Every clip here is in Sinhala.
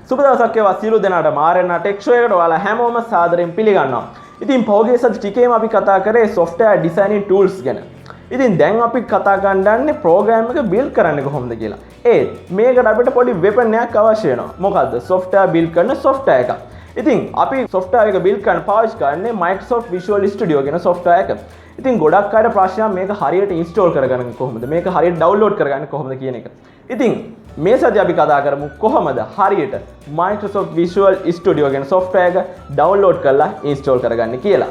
සුබ දවසක් වේවා සියලු දෙනාට මාරෙන්නා ටෙක් ෂෝ එකට ඔයාලා හැමෝම සාදරයෙන් පිළිගන්නවා. ඉතින් පහුගිය සති ටිකේම අපි කතා කරේ software designing tools ගැන. ඉතින් දැන් අපි කතා කරන්නේ program එක build කරන්නේ කොහොමද කියලා. මේකට අපිට පොඩි weapon එකක් අවශ්‍ය වෙනවා. මොකද්ද? software build කරන software එකක්. ඉතින් අපි software එක build කරන්න පාවිච්චි කරන්නේ Microsoft Visual Studio කියන software එක. ඉතින් ගොඩක් අයට ප්‍රශ්නයක් මේක හරියට install කරගන්නේ කොහොමද? මේක හරියට download කරගන්නේ කොහොමද කියන එක. ඉතින් මේ සතිය අපි කතා කරමු කොහොමද හරියට Microsoft Visual Studio කියන software එක download කරලා install කරගන්නේ කියලා.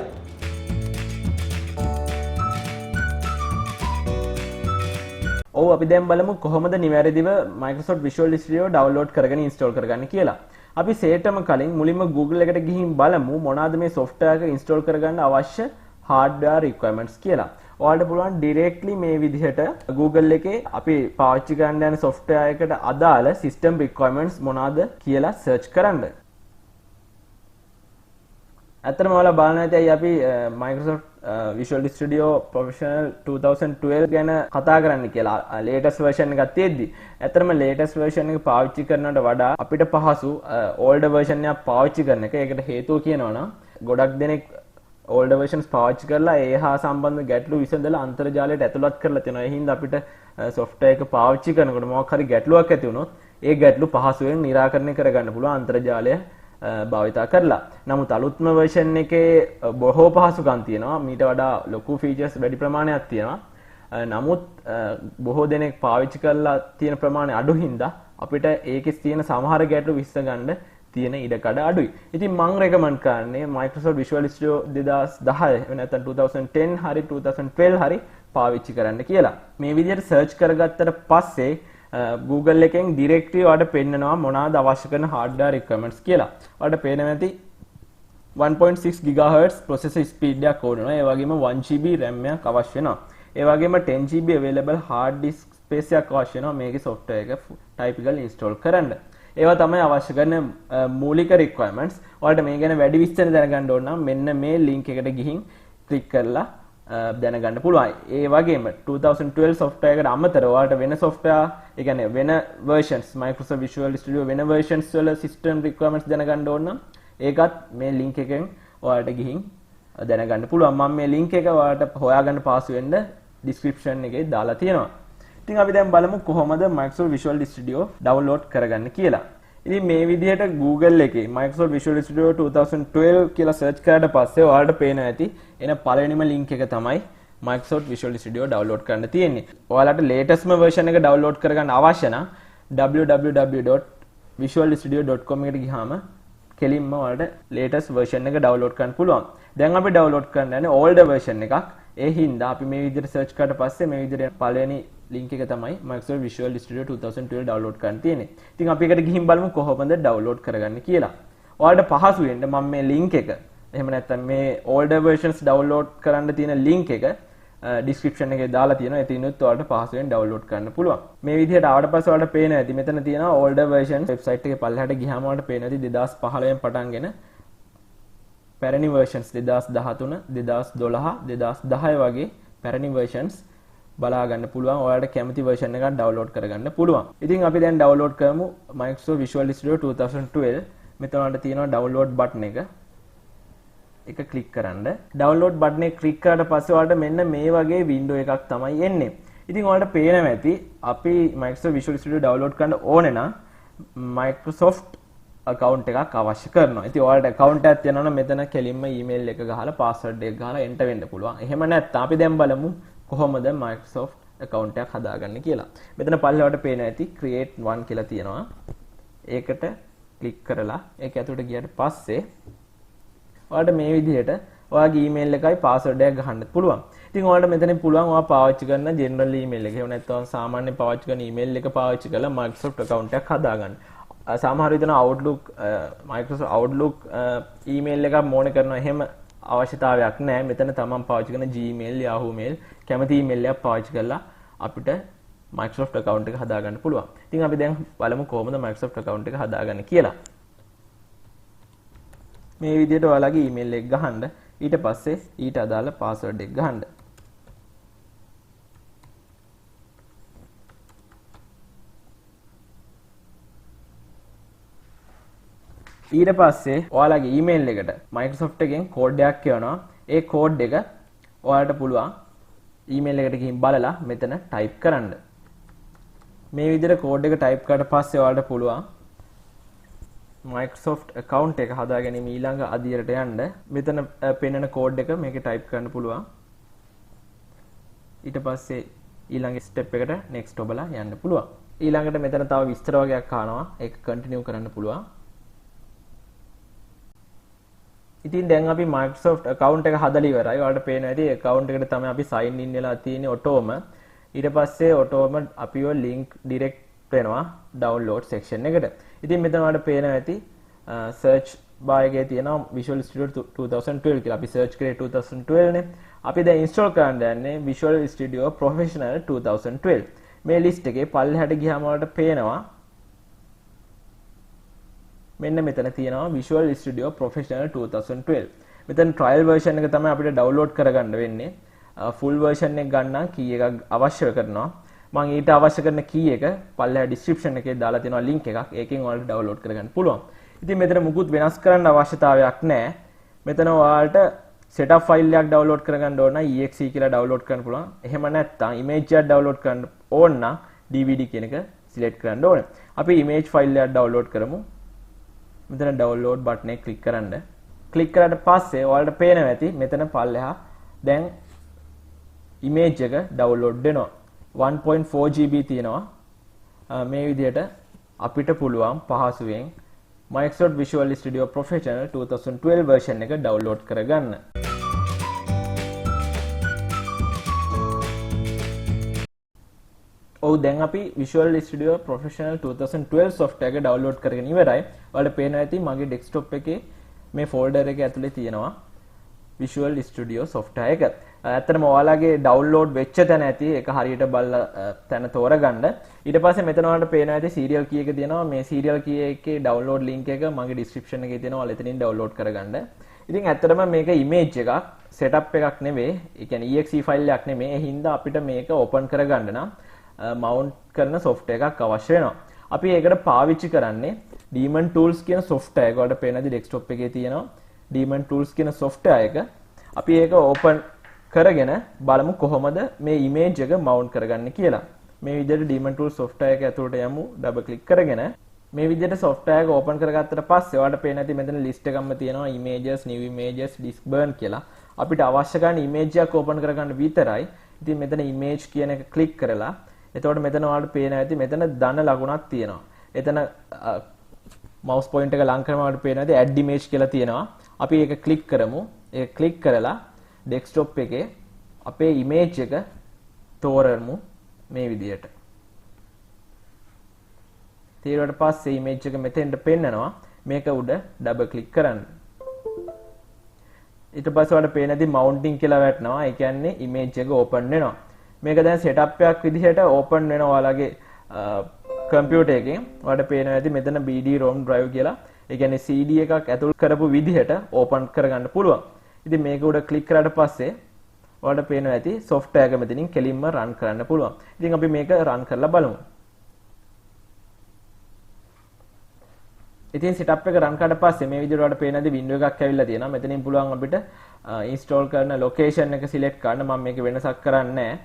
ඔව් අපි දැන් බලමු කොහොමද නිවැරදිව Microsoft Visual Studio download කරගෙන install කරගන්නේ කියලා. අපි සේටම කලින් මුලින්ම Google එකට ගිහින් බලමු මොනවාද මේ software එක install කරගන්න අවශ්‍ය hardware requirements කියලා. ඔයාලට පුළුවන් directly මේ විදිහට Google එකේ අපි පාවිච්චි කරන්න යන software එකට අදාළ system requirements මොනවාද කියලා search කරන්න. අතරම ඔයාලා බලන්න ඇති අපි Microsoft Visual Studio Professional 2012 ගැන කතා කරන්න කියලා latest version එකක් තියෙද්දි. අතරම latest version එක පාවිච්චි කරනවට වඩා අපිට පහසු older version එකක් පාවිච්චි කරන එක. ඒකට හේතුව කියනවා නම් ගොඩක් දෙනෙක් older versions පාවිච්චි කරලා ඒ හා සම්බන්ධ ගැටලු විසඳලා අන්තර්ජාලයට ඇතුළත් කරලා තියෙනවා. ඒ හින්දා අපිට software එක පාවිච්චි කරනකොට මොකක් හරි ගැටලුවක් ඇති වුණොත් ඒ ගැටලු පහසුවෙන් निराකරණය කරගන්න පුළුවන් අන්තර්ජාලය භාවිතා කරලා. නමුත් අලුත්ම version එකේ බොහෝ පහසුකම් තියෙනවා. මීට වඩා ලොකු features වැඩි ප්‍රමාණයක් තියෙනවා. නමුත් බොහෝ දෙනෙක් පාවිච්චි කරලා තියෙන ප්‍රමාණය අඩු හින්දා අපිට ඒකේ තියෙන සමහර ගැටලු විසඳගන්න තියෙන ඉඩකඩ අඩුයි. ඉතින් මම රෙකමන්ඩ් කරන්නේ Microsoft Visual Studio 2010 නැත්නම් 2010 හරි 2012 හරි පාවිච්චි කරන්න කියලා. මේ විදිහට search කරගත්තට පස්සේ Google එකෙන් directly ඔයාලට පෙන්නනවා මොනවාද අවශ්‍ය කරන hardware requirements කියලා. ඔයාලට පේනවා ඇති 1.6 GHz processor speed එකක් ඕන වෙනවා. ඒ වගේම 1GB RAM එකක් අවශ්‍ය වෙනවා. ඒ වගේම 10GB available hard disk space එකක් අවශ්‍ය වෙනවා මේකේ software එක typical install කරන්න. ඒවා තමයි අවශ්‍ය කරන මූලික requirements. ඔයාලට මේ ගැන වැඩි විස්තර දැනගන්න ඕන නම් මෙන්න මේ link එකට ගිහින් click කරලා දැනගන්න පුළුවන්. ඒ වගේම 2012 software එකට අමතරව ඔයාලට වෙන software, ඒ කියන්නේ වෙන versions Microsoft Visual Studio වෙන versions වල system requirements දැනගන්න ඕන නම් ඒකත් මේ link එකෙන් ඔයාලට ගිහින් දැනගන්න පුළුවන්. මම මේ link එක ඔයාලට හොයාගන්න පාසු වෙන්න description එකේ දාලා තියෙනවා. ඉතින් අපි දැන් බලමු කොහොමද Microsoft Visual Studio download කරගන්න කියලා. ඉතින් මේ විදිහට Google එකේ Microsoft Visual Studio 2012 කියලා search කරාට පස්සේ ඔයාලට පේනවා ඇති එන පළවෙනිම link එක තමයි Microsoft Visual Studio download කරන්න තියෙන්නේ. ඔයාලට latestම version එක download කරගන්න අවශ්‍ය නම් www.visualstudio.com එකට ගියාම කෙලින්ම ඔයාලට latest version එක download කරන්න පුළුවන්. දැන් අපි download කරන්න යන්නේ older version එකක්. ඒ හින්දා අපි මේ විදිහට search කරාට පස්සේ මේ විදිහට පළවෙනි link එක තමයි Microsoft Visual Studio 2012 download කරන්න තියෙන්නේ. ඉතින් අපි එකට ගිහින් බලමු කොහොමද download කරගන්නේ කියලා. ඔයාලට පහසු වෙන්න මම මේ link එක එහෙම නැත්නම් මේ older versions download කරන්න තියෙන link එක description එකේ දාලා තියෙනවා. ඒතිනුත් ඔයාලට පහසුවෙන් download කරන්න පුළුවන්. මේ විදිහට ආවට පස්සේ ඔයාලට පේනවා ඇති මෙතන තියෙනවා older versions website එකේ පල්ලෙහාට ගියාම ඔයාලට පේනවා ඇති 2015 න් පටන්ගෙන පැරණි versions 2013, 2012, 2010 වගේ පැරණි versions බලා ගන්න පුළුවන්. ඔයාලට කැමති version එකක් download කරගන්න පුළුවන්. ඉතින් අපි දැන් download කරමු Microsoft Visual Studio 2012. මෙතන ඔයාලට තියෙනවා download button එක. එක click කරන්න. download button එක click කරාට පස්සේ ඔයාලට මෙන්න මේ වගේ window එකක් තමයි එන්නේ. ඉතින් ඔයාලට පේනවා ඇති අපි Microsoft Visual Studio download කරන්න ඕනේ නම් Microsoft account එකක් අවශ්‍ය කරනවා. ඉතින් ඔයාලට account එකක් තියෙනවා නම් මෙතන කෙලින්ම email එක ගහලා password එක ගහලා enter වෙන්න පුළුවන්. එහෙම නැත්නම් අපි දැන් බලමු කොහොමද Microsoft account එකක් හදාගන්නේ කියලා. මෙතන පල්ලෙහාට පේනවා ඇති create one කියලා තියෙනවා. ඒකට click කරලා ඒක ඇතුළට ගියාට පස්සේ ඔයාලට මේ විදිහට ඔයාගේ email එකයි password එක ගහන්න පුළුවන්. ඉතින් ඔයාලට මෙතනින් පුළුවන් ඔයා පාවිච්චි කරන general email එක. එහෙම නැත්නම් සාමාන්‍ය පාවිච්චි කරන email එක පාවිච්චි කරලා Microsoft account එකක් හදාගන්න. සමහර විට Outlook Microsoft Outlook email එකක් මොන කරනවා එහෙම අවශ්‍යතාවයක් නැහැ. මෙතන තමන් පාවිච්චි කරන Gmail, Yahoo Mail කැමති email එකක් පාවිච්චි කරලා අපිට Microsoft account එක හදාගන්න පුළුවන්. ඉතින් අපි දැන් බලමු කොහොමද Microsoft account එක හදාගන්නේ කියලා. මේ විදිහට ඔයාලගේ email එක ගහන්න ඊට පස්සේ ඊට අදාළ password එක ගහන්න. ඊට පස්සේ ඔයාලගේ ඊමේල් එකට Microsoft එකෙන් කෝඩ් එකක් එවනවා. ඒ කෝඩ් එක ඔයාලට පුළුවන් ඊමේල් එකට ගිහින් බලලා මෙතන ටයිප් කරන්න. මේ විදිහට කෝඩ් එක ටයිප් කරලා පස්සේ ඔයාලට පුළුවන් Microsoft account එක හදාගැනීම ඊළඟ අදියරට යන්න. මෙතන පෙන්වන කෝඩ් එක මේකේ ටයිප් කරන්න පුළුවන්. ඊට පස්සේ ඊළඟ ස්ටෙප් එකට next ඔබලා යන්න පුළුවන්. ඊළඟට මෙතන තව විස්තර වගේක් අහනවා. ඒක කන්ටිනියු කරන්න පුළුවන්. ඉතින් දැන් අපි Microsoft account එක හදලා ඉවරයි. ඔයාලට පේනවා ඇති account එකට තමයි අපි sign in වෙලා තියෙන්නේ ඔටෝම. ඊට පස්සේ ඔටෝම අපිව link direct වෙනවා download section එකට. ඉතින් මෙතන ඔයාලට පේනවා ඇති search bar එකේ තියෙනවා Visual Studio 2012 කියලා. අපි search කරේ 2012 නේ. අපි දැන් install කරන්න යන්නේ Visual Studio Professional 2012. මේ list එකේ පල්ලෙහාට ගියාම ඔයාලට පේනවා මෙන්න මෙතන තියෙනවා Visual Studio Professional 2012. මෙතන trial version එක තමයි අපිට download කරගන්න වෙන්නේ. full version එක ගන්න key එකක් අවශ්‍ය කරනවා. මම ඊට අවශ්‍ය කරන key එක පල්ලෙහා description එකේ දාලා තියෙනවා link එකක්. ඒකෙන් ඔයාලට download කරගන්න පුළුවන්. ඉතින් මෙතන මුකුත් වෙනස් කරන්න අවශ්‍යතාවයක් නැහැ. මෙතන ඔයාලට setup file එකක් download කරගන්න ඕන නම් exe කියලා download කරන්න පුළුවන්. එහෙම නැත්නම් image එකක් download කරන්න ඕන නම් DVD කියන එක select කරන්න ඕනේ. අපි image file එකක් download කරමු. මෙතන download button එක click කරන්න. click කරාට පස්සේ ඔයාලට පේනවා ඇති මෙතන පල්ලෙහා දැන් image එක download වෙනවා. 1.4 GB තියෙනවා. මේ විදිහට අපිට පුළුවන් පහසුවෙන් Microsoft Visual Studio Professional 2012 version එක download කරගන්න. ඔව් දැන් අපි Visual Studio Professional 2012 software එක download කරගෙන ඉවරයි. ඔයාලට පේනවා ඇති මගේ desktop එකේ මේ folder එක ඇතුලේ තියෙනවා Visual Studio software එක. ඇත්තටම ඔයාලගේ download වෙච්ච තැන ඇති ඒක හරියට බලලා තැන තෝරගන්න. ඊට පස්සේ මෙතන ඔයාලට පේනවා ඇති serial key එක තියෙනවා. මේ serial key එකේ download link එක මගේ description එකේ තියෙනවා. ඔයාලා එතනින් download කරගන්න. ඉතින් ඇත්තටම මේක image එකක් setup එකක් නෙවෙයි. ඒ කියන්නේ exe file එකක් නෙමෙයි. ඒ හින්දා අපිට මේක open කරගන්න නම් mount කරන software එකක් අවශ්‍ය වෙනවා. අපි ඒකට පාවිච්චි කරන්නේ Daemon Tools කියන software එක. ඔයාලට පේනද desktop එකේ තියෙනවා Daemon Tools කියන software එක. අපි ඒක open කරගෙන බලමු කොහොමද මේ image එක mount කරගන්නේ කියලා. මේ විදිහට Daemon Tools software එක ඇතුළට යමු. double click කරගෙන මේ විදිහට software එක open කරගත්තට පස්සේ ඔයාලට පේන ඇති මෙතන list එකක්ම තියෙනවා images, new images, disk burn කියලා. අපිට අවශ්‍ය කරන image එකක් open කරගන්න විතරයි. ඉතින් මෙතන image කියන එක click කරලා එතකොට මෙතන ඔයාලට පේන ඇති මෙතන ධන ලකුණක් තියෙනවා. එතන mouse point එක ලං කරම ඔයාලට පේන ඇති add image කියලා තියෙනවා. අපි ඒක click කරමු. ඒක click කරලා desktop එකේ අපේ image එක තෝරමු මේ විදියට. ඊට පස්සේ image එක මෙතෙන්ට පෙන්නනවා. මේක උඩ double click කරන්න. ඊට පස්සේ ඔයාලට පේන ඇති mounting කියලා වැටෙනවා. ඒ කියන්නේ image එක open වෙනවා. මේක දැන් setup එකක් විදිහට open වෙනවා ඔයාලගේ computer එකෙන්. ඔයාලට පේනවා ඇති මෙතන BD-ROM drive කියලා. ඒ කියන්නේ CD එකක් ඇතුල් කරපු විදිහට open කරගන්න පුළුවන්. ඉතින් මේක උඩ click කරාට පස්සේ ඔයාලට පේනවා ඇති software එක මෙතනින් කෙලින්ම run කරන්න පුළුවන්. ඉතින් අපි මේක run කරලා බලමු. ඉතින් setup එක run කරාට පස්සේ මේ විදිහට ඔයාලට පේන ඇති window එකක් ඇවිල්ලා තියෙනවා. මෙතනින් පුළුවන් අපිට install කරන location එක select කරන්න. මම මේක වෙනසක් කරන්නේ නැහැ.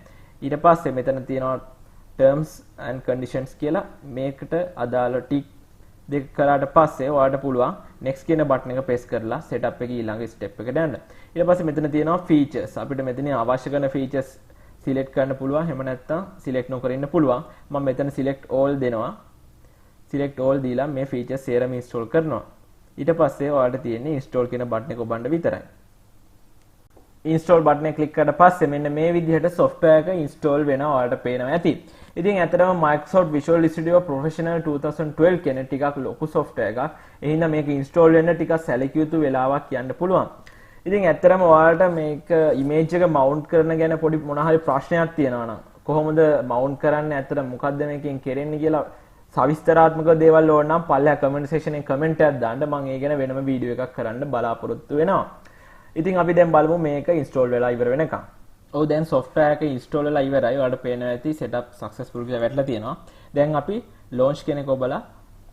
ඊට පස්සේ මෙතන තියෙනවා terms and conditions කියලා. මේකට අදාළ tick දෙක කරාට පස්සේ ඔයාලට පුළුවන් next කියන button එක press කරලා setup එකේ ඊළඟ step එකට යන්න. ඊට පස්සේ මෙතන තියෙනවා features. අපිට මෙතන අවශ්‍ය කරන features select කරන්න පුළුවන්. එහෙම නැත්නම් select නොකර ඉන්න පුළුවන්. මම මෙතන select all දෙනවා. select all දීලා මේ features සේරම install කරනවා. ඊට පස්සේ ඔයාලට තියෙන්නේ install කියන button එක ඔබන්න විතරයි. install button එක click කරලා පස්සේ මෙන්න මේ විදිහට software එක install වෙනවා. ඔයාලට පේනවා ඇති. ඉතින් ඇත්තටම Microsoft Visual Studio Professional 2012 කියන ටිකක් ලොකු software එකක්. ඒ හින්දා මේක install වෙන්න ටිකක් සැලකිය යුතු වෙලාවක් යන්න පුළුවන්. ඉතින් ඇත්තටම ඔයාලට මේක image එක mount කරන ගැන පොඩි මොන හරි ප්‍රශ්නයක් තියෙනවා නම් කොහොමද mount කරන්නේ, ඇත්තට මොකද්ද මේකෙන් කරන්නේ කියලා සවිස්තරාත්මක දේවල් ඕන නම් පල්ලෙහා comment section එකේ comment එකක් දාන්න. මම ඒ ගැන වෙනම වීඩියෝ එකක් කරන්න බලාපොරොත්තු වෙනවා. ඉතින් අපි දැන් බලමු මේක install වෙලා ඉවර වෙනකම්. ඔව් දැන් software එක install වෙලා ඉවරයි. ඔයාලට පේනවා ඇති setup successful කියලා වැටලා තියෙනවා. දැන් අපි launch කෙනෙක් ඔබලා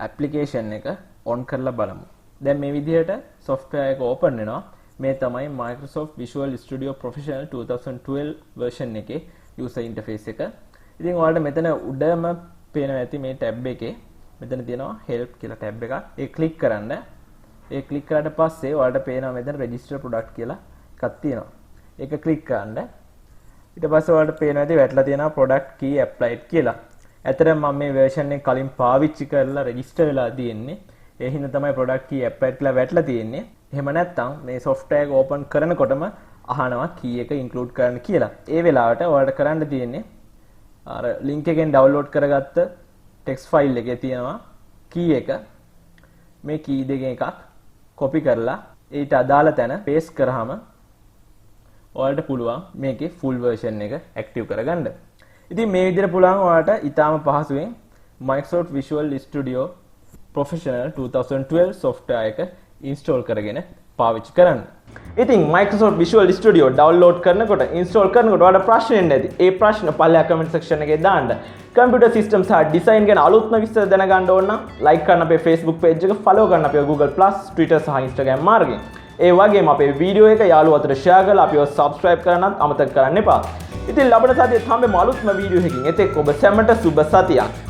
application එක on කරලා බලමු. දැන් මේ විදිහට software එක open වෙනවා. මේ තමයි Microsoft Visual Studio Professional 2012 version එකේ user interface එක. ඉතින් ඔයාලට මෙතන උඩම පේනවා ඇති මේ tab එකේ මෙතන තියෙනවා help කියලා tab එකක්. ඒක click කරන්න. ඒ click කරාට පස්සේ ඔයාලට පේනවා මෙතන register product කියලා එකක් තියෙනවා. ඒක click කරන්න. ඊට පස්සේ ඔයාලට පේනවා ඇති වැටලා තියෙනවා product key applied කියලා. ඇත්තටම මම මේ version එක කලින් පාවිච්චි කරලා register වෙලා තියෙන්නේ. ඒ හින්දා තමයි product key applied කියලා වැටලා තියෙන්නේ. එහෙම නැත්නම් මේ software එක open කරනකොටම අහනවා key එක include කරන්න කියලා. ඒ වෙලාවට ඔයාලට කරන්න තියෙන්නේ අර link එකෙන් download කරගත්ත text file එකේ තියෙනවා key එක. මේ key දෙකෙන් එකක් copy කරලා ඊට අදාළ තැන paste කරාම ඔයාලට පුළුවන් මේකේ full version එක active කරගන්න. ඉතින් මේ විදිහට පුළුවන් ඔයාලට ඊටාම පහසුවෙන් Microsoft Visual Studio Professional 2012 software එක install කරගෙන පාවිච්චි කරන්න. ඉතින් Microsoft Visual Studio download කරනකොට install කරනකොට ඔයාලට ප්‍රශ්න එන්නේ නැති. ඒ ප්‍රශ්න පල්ලෙහා comment section එකේ දාන්න. computer system සහ design ගැන අලුත්ම විස්තර දැනගන්න ඕන නම් like කරන්න අපේ Facebook page එක, follow කරන්න අපේ Google+, Twitter සහ Instagram මාර්ගයෙන්. ඒ වගේම අපේ වීඩියෝ එක යාළුවෝ අතර share කරලා අපිව subscribe කරන්නත් අමතක කරන්න එපා. ඉතින් ලබන සතියේ හම්බෙමු අලුත්ම වීඩියෝ එකකින්. එතෙක් ඔබ සැමට සුබ සතියක්.